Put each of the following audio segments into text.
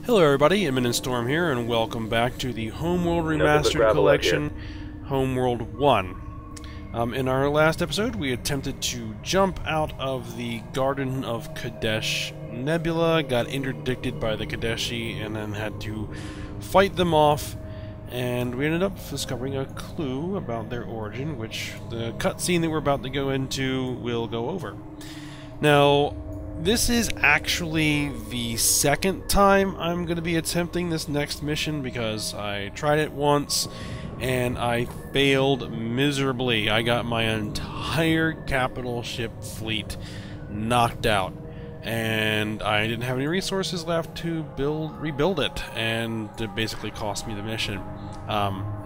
Hello everybody, Imminent Storm here, and welcome back to the Homeworld Remastered Collection, Homeworld 1. In our last episode, we attempted to jump out of the Garden of Kadesh Nebula, got interdicted by the Kadeshi, and then had to fight them off, and we ended up discovering a clue about their origin, which the cutscene that we're about to go into will go over. Now, this is actually the second time I'm going to be attempting this next mission because I tried it once and I failed miserably. I got my entire capital ship fleet knocked out and I didn't have any resources left to rebuild it, and it basically cost me the mission.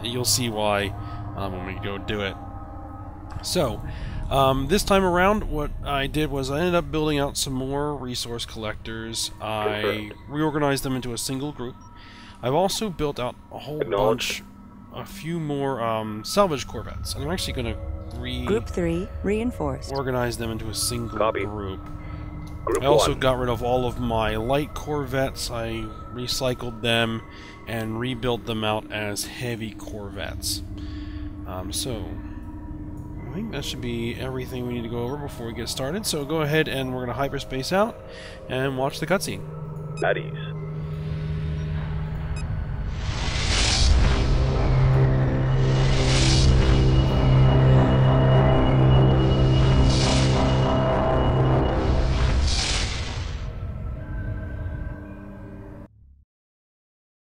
You'll see why when we go do it. So, this time around, what I did was I ended up building out some more resource collectors. I reorganized them into a single group. I've also built out a few more salvage corvettes. And I'm actually going to Group 3 reinforced. Organize them into a single group. Group I also 1. got rid of all of my light corvettes. I recycled them and rebuilt them out as heavy corvettes. So I think that should be everything we need to go over before we get started. So go ahead and we're going to hyperspace out and watch the cutscene. At ease.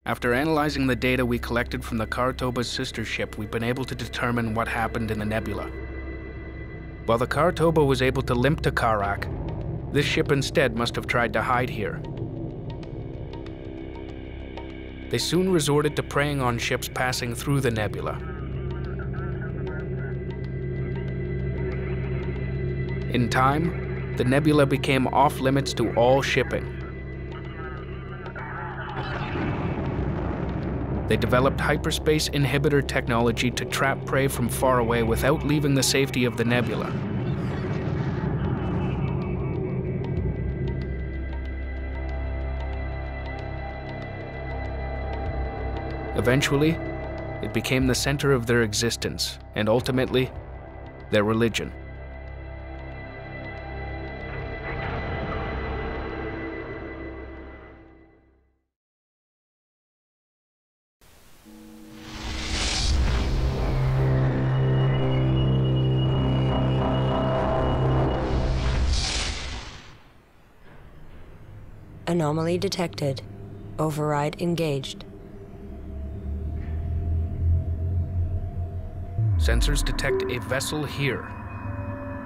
After analyzing the data we collected from the Karatoba's sister ship, we've been able to determine what happened in the nebula. While the Karatoba was able to limp to Karak, this ship instead must have tried to hide here. They soon resorted to preying on ships passing through the nebula. In time, the nebula became off-limits to all shipping. They developed hyperspace inhibitor technology to trap prey from far away without leaving the safety of the nebula. Eventually, it became the center of their existence, and ultimately, their religion. Anomaly detected. Override engaged. Sensors detect a vessel here.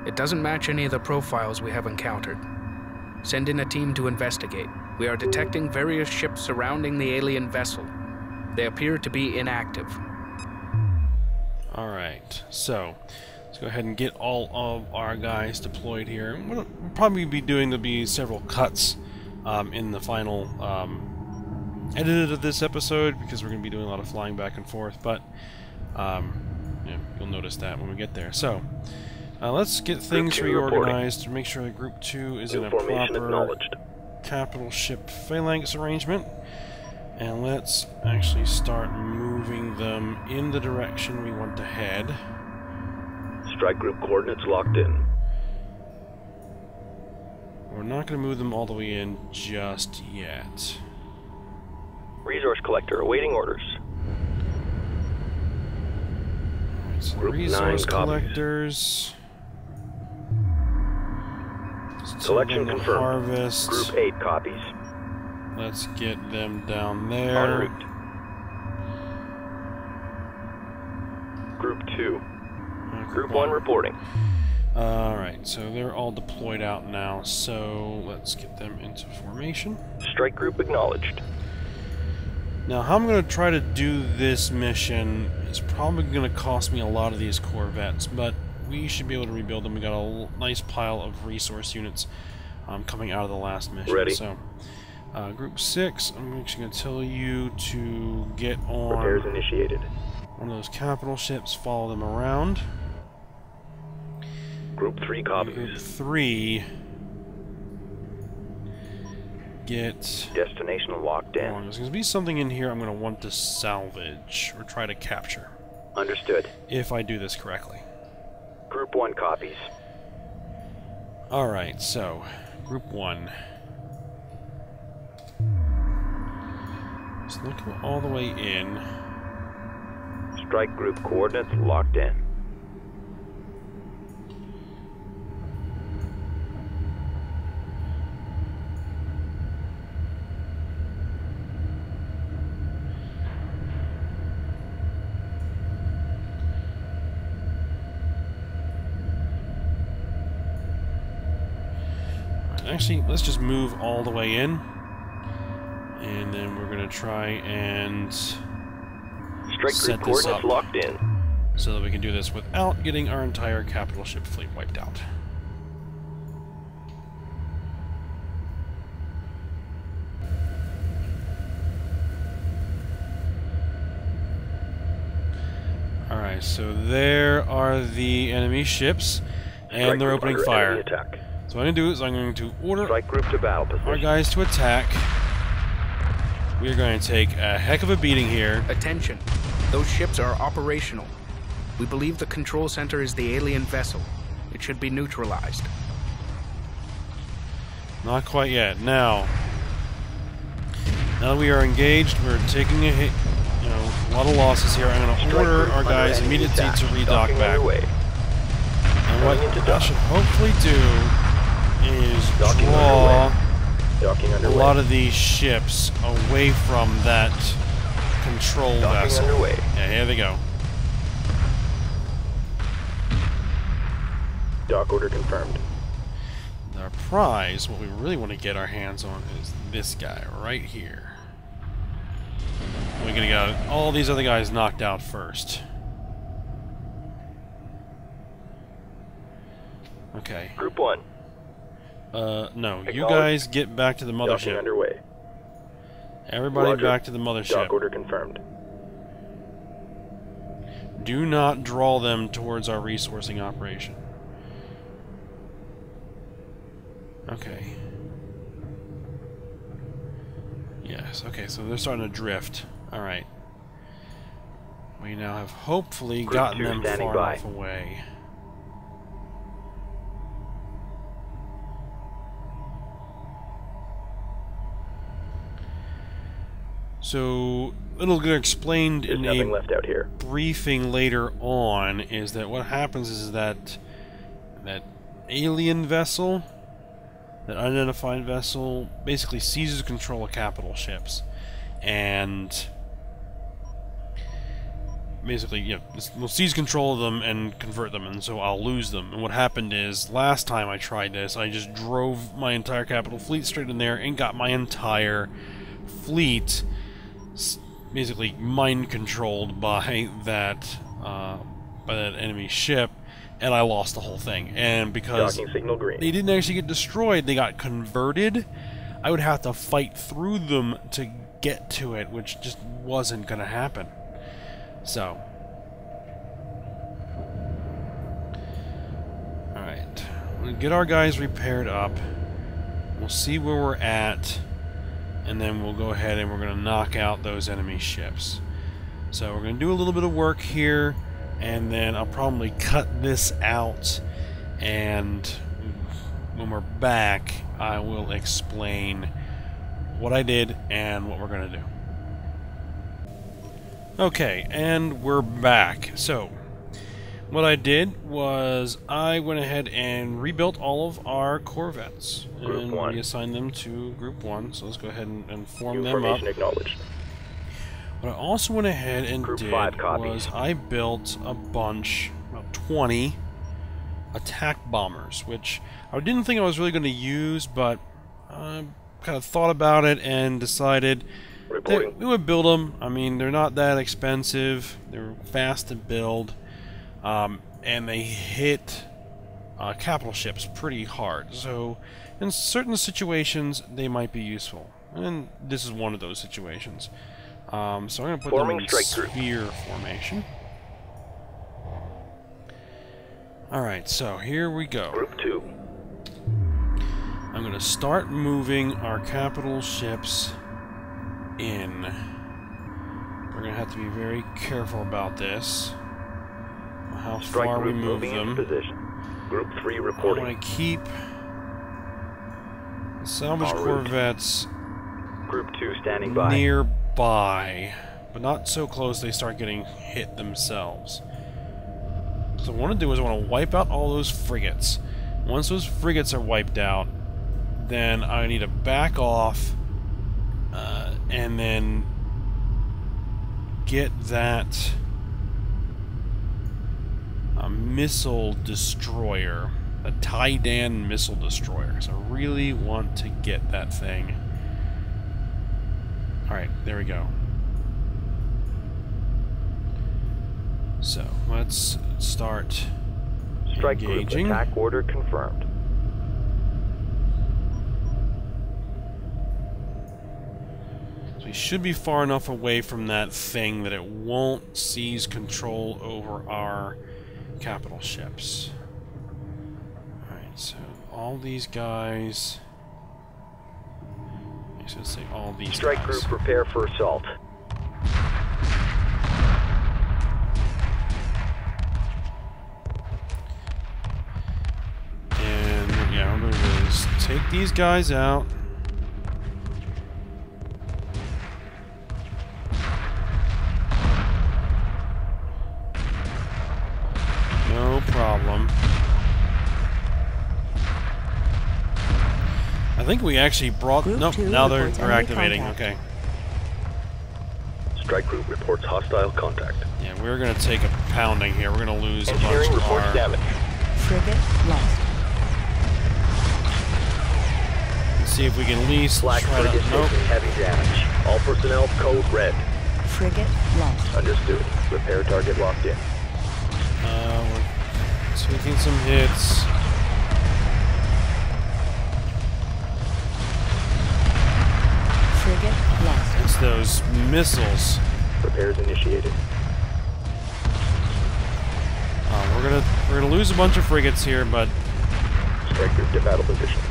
It doesn't match any of the profiles we have encountered. Send in a team to investigate. We are detecting various ships surrounding the alien vessel. They appear to be inactive. Alright, so let's go ahead and get all of our guys deployed here. What we'll probably be doing, there'll be several cuts in the final edit of this episode, because we're going to be doing a lot of flying back and forth, but yeah, you'll notice that when we get there. So let's get things reorganized to make sure that Group 2 is in a proper capital ship phalanx arrangement, and let's actually start moving them in the direction we want to head. Strike group coordinates locked in. We're not going to move them all the way in just yet. Resource collector awaiting orders. Alright, so Group resource 9 copies. collectors. Selection confirmed. Harvest. Group 8 copies. Let's get them down there. En route. Group 2. Group 1 reporting. Alright, so they're all deployed out now, so let's get them into formation. Strike group acknowledged. Now, how I'm going to try to do this mission is probably going to cost me a lot of these corvettes, but we should be able to rebuild them. We got a nice pile of resource units coming out of the last mission. Ready. So, Group 6, I'm actually going to tell you to get on Repairs initiated. one of those capital ships, follow them around. Group 3 copies. Group 3, get... Destination locked in. There's going to be something in here I'm going to want to salvage, or try to capture. Understood. If I do this correctly. Group 1 copies. Alright, so, Group 1. Let's look all the way in. Strike group coordinates locked in. Actually, let's just move all the way in. And then we're going to try and Strike set group this coordinates up locked in. so that we can do this without getting our entire capital ship fleet wiped out. Alright, so there are the enemy ships, and they're opening fire. Attack. So what I'm going to do is I'm going to order Strike group to battle position. our guys to attack. We are going to take a heck of a beating here. Attention. Those ships are operational. We believe the control center is the alien vessel. It should be neutralized. Not quite yet. Now that we are engaged, we're taking a hit, a lot of losses here. I'm going to order our guys immediately to redock back. And what that should hopefully do is draw a lot of these ships away from that control vessel. Yeah, here they go. Dock order confirmed. Our prize, what we really want to get our hands on, is this guy right here. We're gonna get all these other guys knocked out first. Okay. Group 1. No. You guys get back to the Docking mothership. underway. Everybody Roger. back to the mothership. Dock order confirmed. Do not draw them towards our resourcing operation. Okay. Yes, okay, so they're starting to drift. Alright. We now have hopefully Group gotten 2 them standing far by. enough away. So, it'll get explained There's in nothing a left out here. briefing later on, is that what happens is that alien vessel, that unidentified vessel, basically seizes control of capital ships, and basically, will seize control of them and convert them, and so I'll lose them. And what happened is, last time I tried this, I just drove my entire capital fleet straight in there and got my entire fleet basically mind-controlled by that enemy ship, and I lost the whole thing. And because Docking signal green. they didn't actually get destroyed, they got converted, I would have to fight through them to get to it, which just wasn't going to happen. So, alright, we'll get our guys repaired up, we'll see where we're at, and then we'll go ahead and we're going to knock out those enemy ships. So we're going to do a little bit of work here, and then I'll probably cut this out, and when we're back, I will explain what I did and what we're going to do. Okay, and we're back. So, what I did was I went ahead and rebuilt all of our corvettes. Group and 1. we assigned them to Group 1, so let's go ahead and form New them up. formation acknowledged. What I also went ahead and Group did 5 copies. was I built a bunch, about 20, attack bombers, which I didn't think I was really going to use, but I kind of thought about it and decided Reporting. we would build them. I mean, they're not that expensive. They're fast to build, and they hit capital ships pretty hard. So, in certain situations, they might be useful, and this is one of those situations. So I'm going to put them in sphere formation. Alright, so here we go. Group 2. I'm going going to start moving our capital ships in. We're going to have to be very careful about this. How far we move them. Group 3 reporting. I want to keep the salvage corvettes Group 2 standing by. Nearby, but not so close they start getting hit themselves. So what I want to do is I want to wipe out all those frigates. Once those frigates are wiped out, then I need to back off and then get that missile destroyer, a Tidan missile destroyer. So I really want to get that thing. Alright, there we go. So, let's start Strike engaging. Group attack order confirmed. So we should be far enough away from that thing that it won't seize control over our capital ships. Alright, so all these guys... I should say all these Strike guys. Group prepare for assault. And yeah, what I'm going to do is take these guys out. No problem. I think we actually brought... Nope, now they're activating. Okay. Strike Group reports hostile contact. Yeah, we're going to take a pounding here. We're going to lose a bunch Engineering of reports our... damage. Frigate lost. Let's see if we can at least Black try to... frigate Nope. taking heavy damage. All personnel code red. Frigate lost. Understood. Repair target locked in. We're taking some hits. Frigate lost. It's those missiles. Repairs initiated. We're gonna lose a bunch of frigates here, but Strike Group to battle position.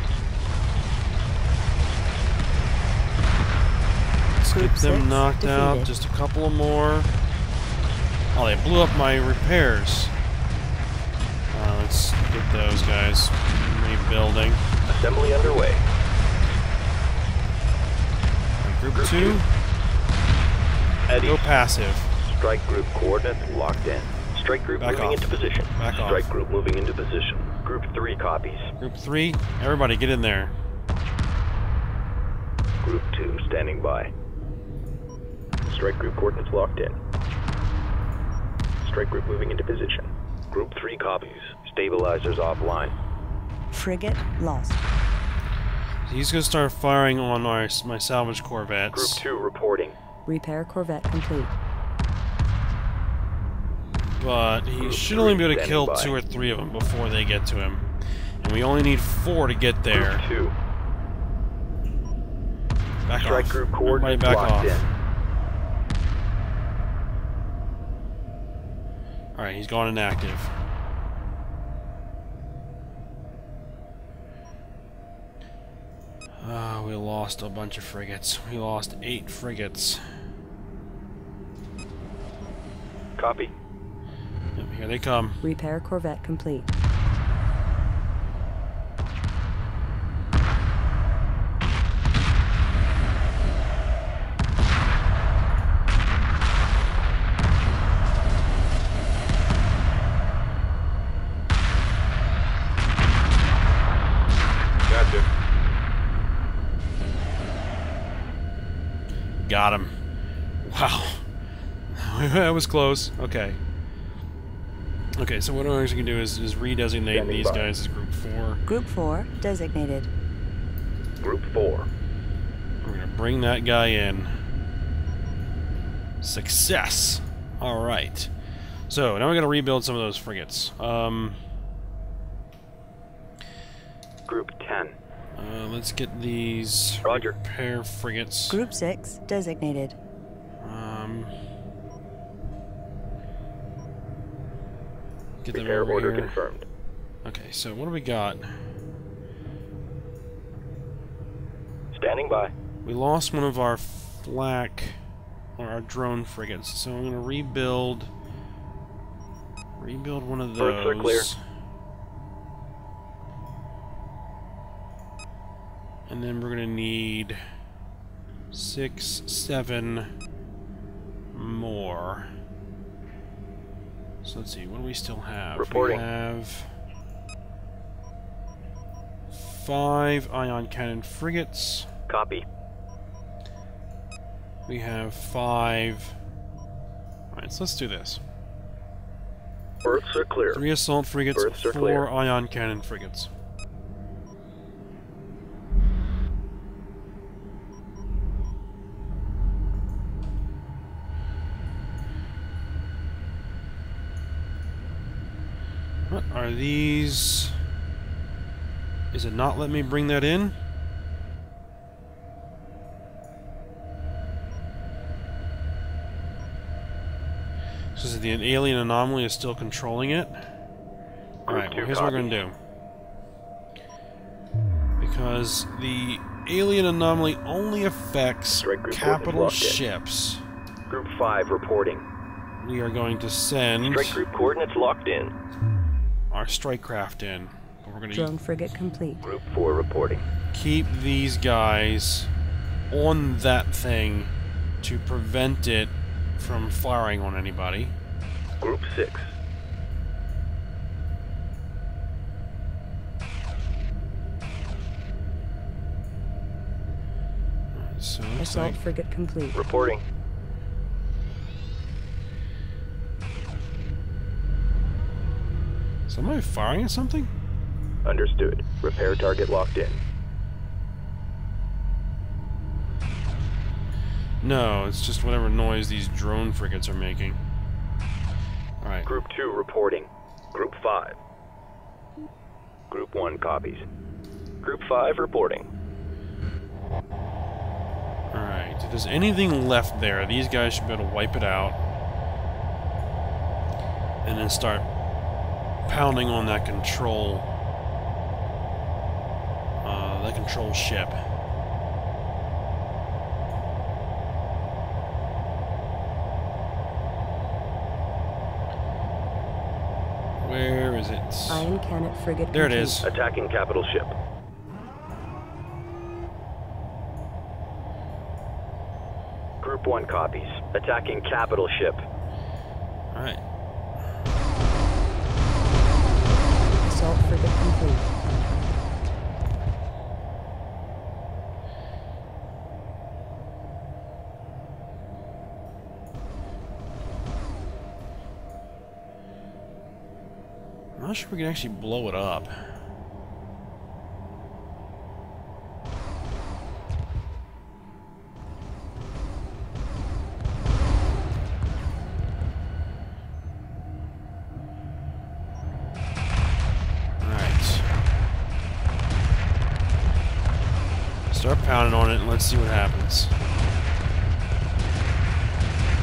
let's Group get them 6 knocked out. defeated. Just a couple more. Oh, they blew up my repairs. Let's get those guys rebuilding. Assembly underway. Group Group 2, Eddie. go passive. Strike Group coordinates locked in. Strike Group Back moving off. into position. Back off. Strike Group moving into position. Group 3 copies. Group 3, everybody get in there. Group 2 standing by. Strike Group coordinates locked in. Strike Group moving into position. Group 3 copies. Stabilizers offline. Frigate lost. He's gonna start firing on my salvage Group corvettes. 2 reporting. Repair corvette complete. But he Group should only be able to 3 kill standing by. 2 or 3 of them before they get to him. And we only need 4 to get there. Group 2. Back Strike off. Group Everybody coordinates back locked off. in. Alright, he's gone inactive. We lost a bunch of frigates. We lost 8 frigates. Copy. Yep, here they come. Repair corvette complete. Gotcha. Got him. Wow. That was close. Okay. Okay, so what I'm actually going to do is redesignate Standing these by. guys as Group 4. Group 4 designated. Group 4. We're going to bring that guy in. Success! Alright. So, now we're going to rebuild some of those frigates. Group 10. Let's get these Roger. repair frigates. Group 6 designated. Get them Repair over order here. confirmed. Okay, so what do we got? Standing by. We lost one of our flak, or our drone frigates, so I'm going to rebuild one of those. Berths are clear. And then we're going to need 6, 7 more. So let's see, what do we still have? Reporting. We have 5 ion cannon frigates. Copy. We have 5... Alright, so let's do this. Berths are clear. 3 assault frigates, Berths are 4 clear. ion cannon frigates. What are these? Is it not letting me bring that in? So the alien anomaly is still controlling it? Alright, well, here's what we're going to do. Because the alien anomaly only affects capital ships. Group 5 reporting. We are going to send Strike group coordinates locked in. our strike craft in. But we're going Drone frigate complete. Group 4 reporting. keep these guys on that thing to prevent it from firing on anybody. Group 6. So looks Assault like frigate complete. Reporting. somebody firing at something? Understood. Repair target locked in. No, it's just whatever noise these drone frigates are making. Alright. Group 2 reporting. Group 5. Group 1 copies. Group 5 reporting. Alright, if there's anything left there, these guys should be able to wipe it out. And then start pounding on that control ship. Where is it? Iron cannon frigate There it complete. is. Attacking capital ship. Group 1 copies. Attacking capital ship. Alright. Assault frigate complete. I'm not sure we can actually blow it up. Start pounding on it and let's see what happens.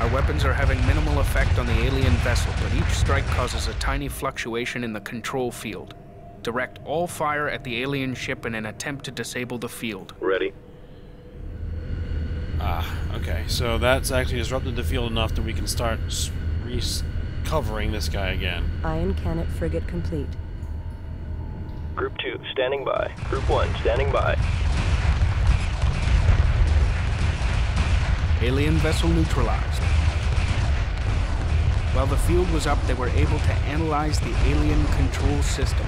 Our weapons are having minimal effect on the alien vessel, but each strike causes a tiny fluctuation in the control field. Direct all fire at the alien ship in an attempt to disable the field. Ready. Ah, okay. So that's actually disrupted the field enough that we can start recovering this guy again. Iron cannon frigate complete. Group 2 standing by. Group 1 standing by. Alien vessel neutralized. While the field was up, they were able to analyze the alien control system.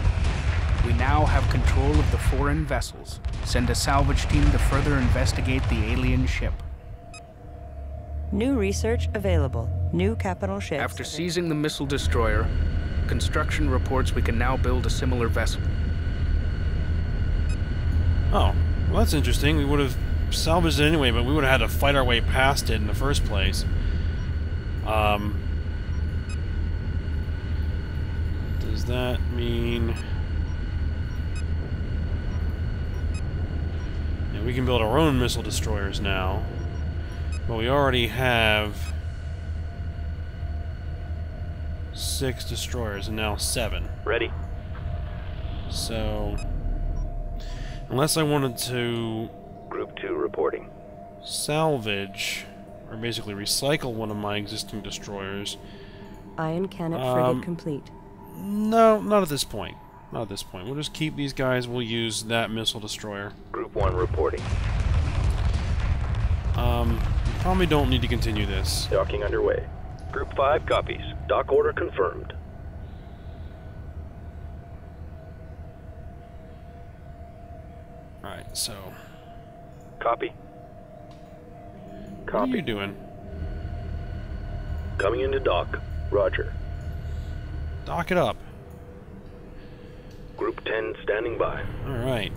We now have control of the foreign vessels. Send a salvage team to further investigate the alien ship. New research available. New capital ships. After seizing the missile destroyer, construction reports we can now build a similar vessel. Oh, well that's interesting. We would have salvaged it anyway, but we would have had to fight our way past it in the first place. Does that mean... Yeah, we can build our own missile destroyers now. But we already have 6 destroyers and now 7. Ready. So... unless I wanted to Group 2 reporting. salvage, or basically recycle one of my existing destroyers. Ion cannon frigate complete. No, not at this point. Not at this point. We'll just keep these guys. We'll use that missile destroyer. Group 1 reporting. Probably don't need to continue this. Docking underway. Group 5 copies. Dock order confirmed. Alright, so... Copy. What are you doing? Coming into dock. Roger. Dock it up. Group 10 standing by. Alright.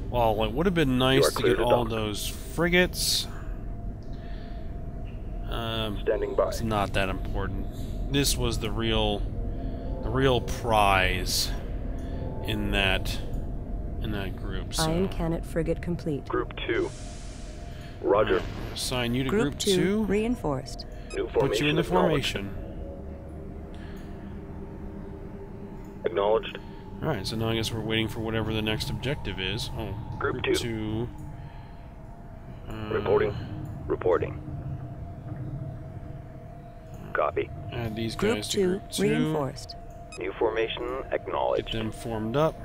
Well, it would have been nice to get all those frigates. Standing by. It's not that important. This was the real prize in that group. So. Ion cannon frigate complete. Group 2. Roger. Assign you to Group 2. Reinforced. New formation. Put you in the formation. Acknowledged. Alright, so now I guess we're waiting for whatever the next objective is. Oh, Group 2. Reporting. Reporting. Copy. Add these Group guys to 2 Group 2. reinforced. New formation acknowledged. Get them formed up.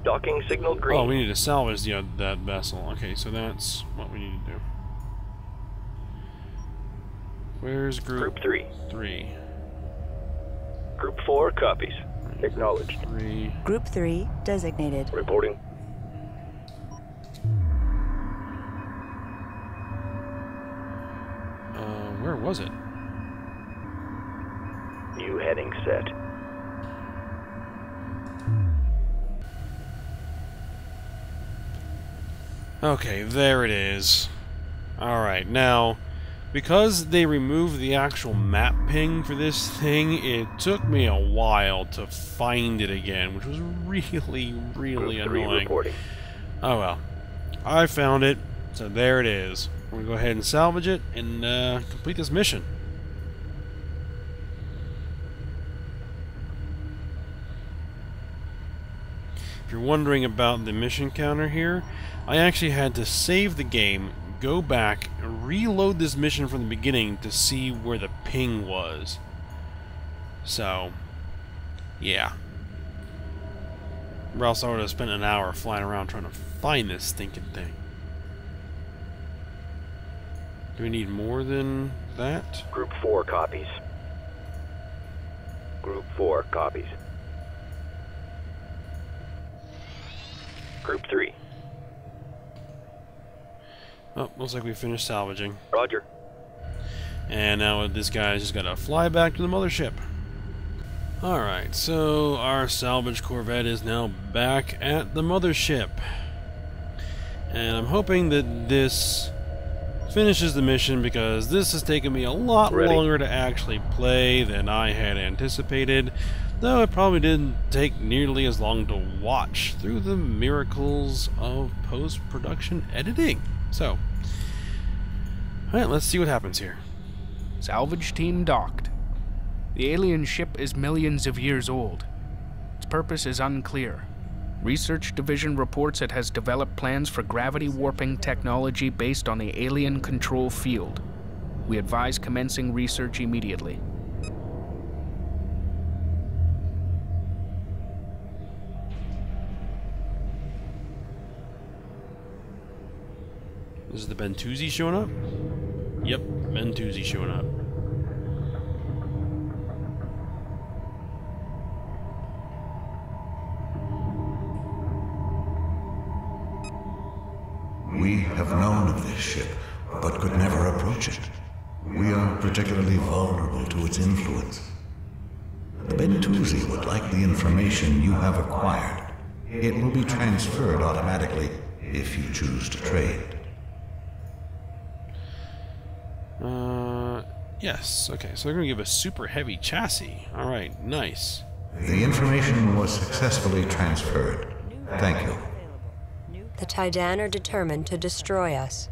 Docking signal green. Oh, we need to salvage that vessel. Okay, so that's what we need to do. Where's Group 3? 3. Group 4 copies. Acknowledged. 3. Group 3 designated. Reporting. Where was it? New heading set. Okay, there it is. Alright, now, because they removed the actual map ping for this thing, it took me a while to find it again, which was really, really Group 3 annoying. reporting. Oh well. I found it, so there it is. We're going to go ahead and salvage it and complete this mission. If you're wondering about the mission counter here, I actually had to save the game, go back, and reload this mission from the beginning to see where the ping was. So, yeah. Or else I would have spent an hour flying around trying to find this stinking thing. Do we need more than that? Group 4 copies. Group 4 copies. Group 3. Oh, looks like we finished salvaging. Roger. And now this guy's just got to fly back to the mothership. Alright, so our salvage corvette is now back at the mothership. And I'm hoping that this finishes the mission, because this has taken me a lot longer to actually play than I had anticipated, though it probably didn't take nearly as long to watch through the miracles of post-production editing. So, alright, let's see what happens here. Salvage team docked. The alien ship is millions of years old. Its purpose is unclear. Research Division reports it has developed plans for gravity warping technology based on the alien control field. We advise commencing research immediately. This is the Bentusi showing up? Yep, Bentusi showing up. We have known of this ship, but could never approach it. We are particularly vulnerable to its influence. The Bentusi would like the information you have acquired. It will be transferred automatically if you choose to trade. Yes. Okay, so they're going to give a super heavy chassis. Alright, nice. The information was successfully transferred. Thank you. The Taidan are determined to destroy us.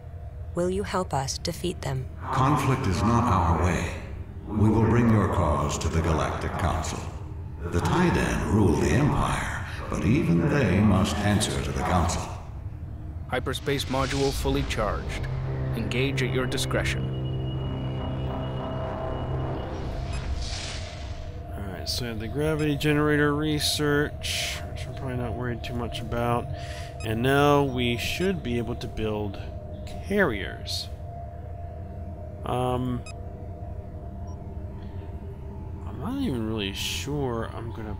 Will you help us defeat them? Conflict is not our way. We will bring your cause to the Galactic Council. The Taidan rule the Empire, but even they must answer to the Council. Hyperspace module fully charged. Engage at your discretion. Alright, so the gravity generator research, which we're probably not worried too much about. And now we should be able to build carriers. I'm not even really sure I'm gonna...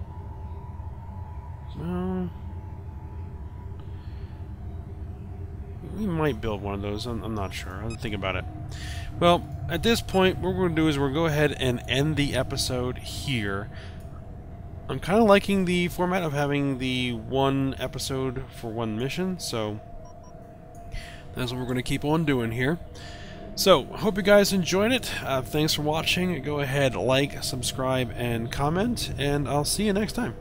Well... We might build one of those. I'm not sure. I'll think about it. Well, at this point, what we're going to do is we're going to go ahead and end the episode here. I'm kind of liking the format of having the one episode for one mission, so that's what we're going to keep on doing here. So, hope you guys enjoyed it. Thanks for watching. Go ahead, like, subscribe, and comment, and I'll see you next time.